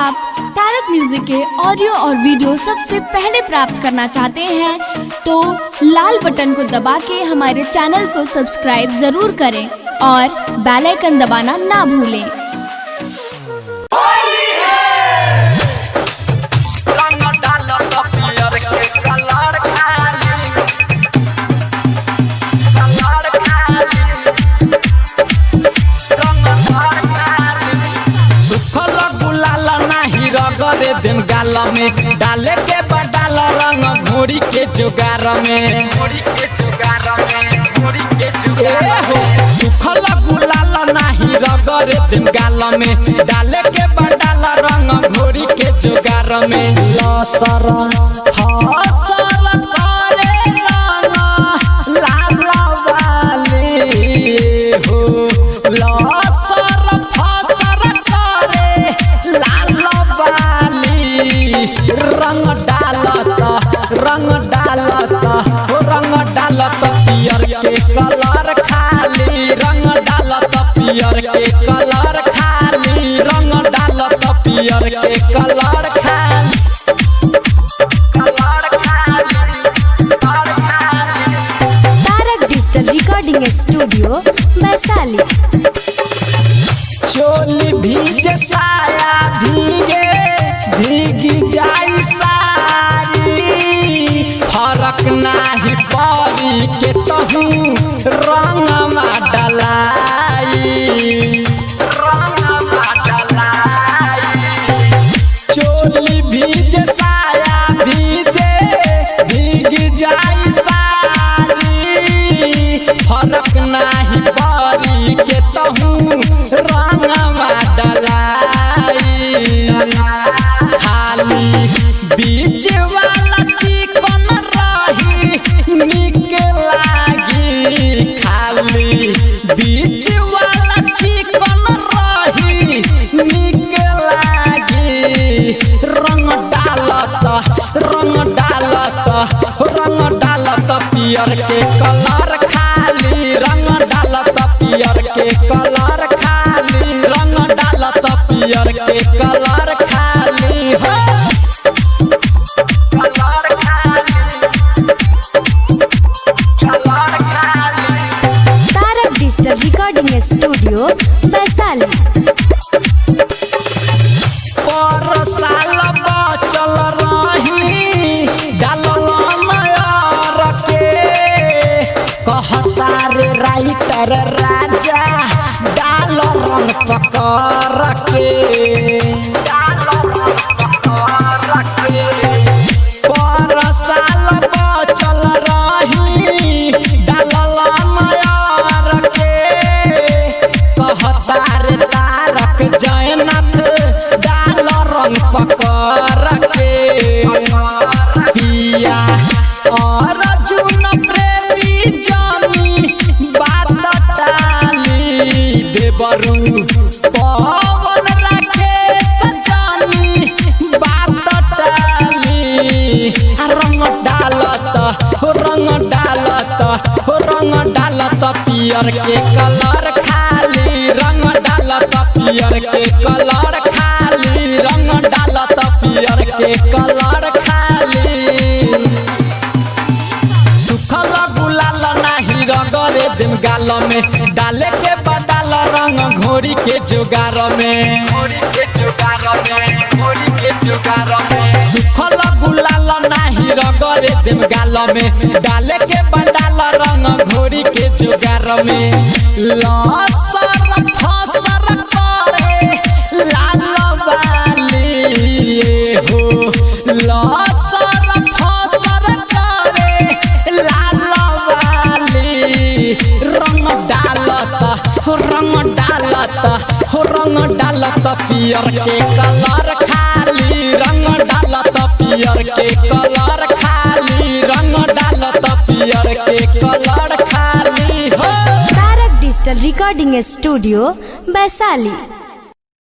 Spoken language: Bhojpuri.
आप तारक म्यूजिक के ऑडियो और वीडियो सबसे पहले प्राप्त करना चाहते हैं तो लाल बटन को दबा के हमारे चैनल को सब्सक्राइब जरूर करें और बेल आइकन दबाना ना भूलें। दिन गाल में डाले के बडाल रंग घोड़ी के जुगार में सुखल गुलाल नाही रगरे दिन गाल में डाले के बडाल रंग घोड़ी के जुगार में लसर हसर करे रंग लाल वाली हो लसर फसर करे लाल रंग डालत पियर के कलर खाली रंग डालत पियर के कलर खाली रंग डालत पियर के कलर खाली तारक डिजिटल रिकॉर्डिंग स्टूडियो वैशाली। चोली भीगे साया भीगे भीगी जाई सारी फरक नाही पड़ी के तहू रंगमा डलाई चोली भीगे साया भीगे भीगी जाई सारी फरक नाही पड़ी के तहू रंगमा डलाई खाली बीच वाला चिकन रही निक लागी खाली बीच वाला चिकन रही निक लागी रंग डालत पियर के कलर खाली रंग डालत पियर के कलर खाली रंग डालत पियर के कलर खाली हो तारक डिजिटल रिकॉर्डिंग स्टूडियो वैशाली। पर साल बचल रही डालल नयर के कहता रे राइटर राजा डाल रंग पकड़ के पर साल बचल रही डालल नयर के कहता रे तारक जयनाथ डाल रंग पकड़ के पिया और अर्जुन प्रेमी जानी बात टाली देवरू पवन राकेश जानी बात टाली रंग डालत पियर के कलर खाली रंग डालत पियर के कलर खाली रंग डालत पियर के कलर खाली सुखल गुलाल नाही रगरे दिन गाल में डाले के बडाल रंग घोड़ी के जुगार में सुखल गुलाल नाही रगरे दिन गाल में डाले के बडाल रंग घोड़ी के जुगार में लसर फसर करे लाल वाली हो लसर फसर करे लाल वाली रंग डालत पियर के कलर खाली रंग डालत पियर के कलर खाली रंग डालत पियर के कलर खाली हो। तारक डिजिटल रिकॉर्डिंग स्टूडियो वैशाली।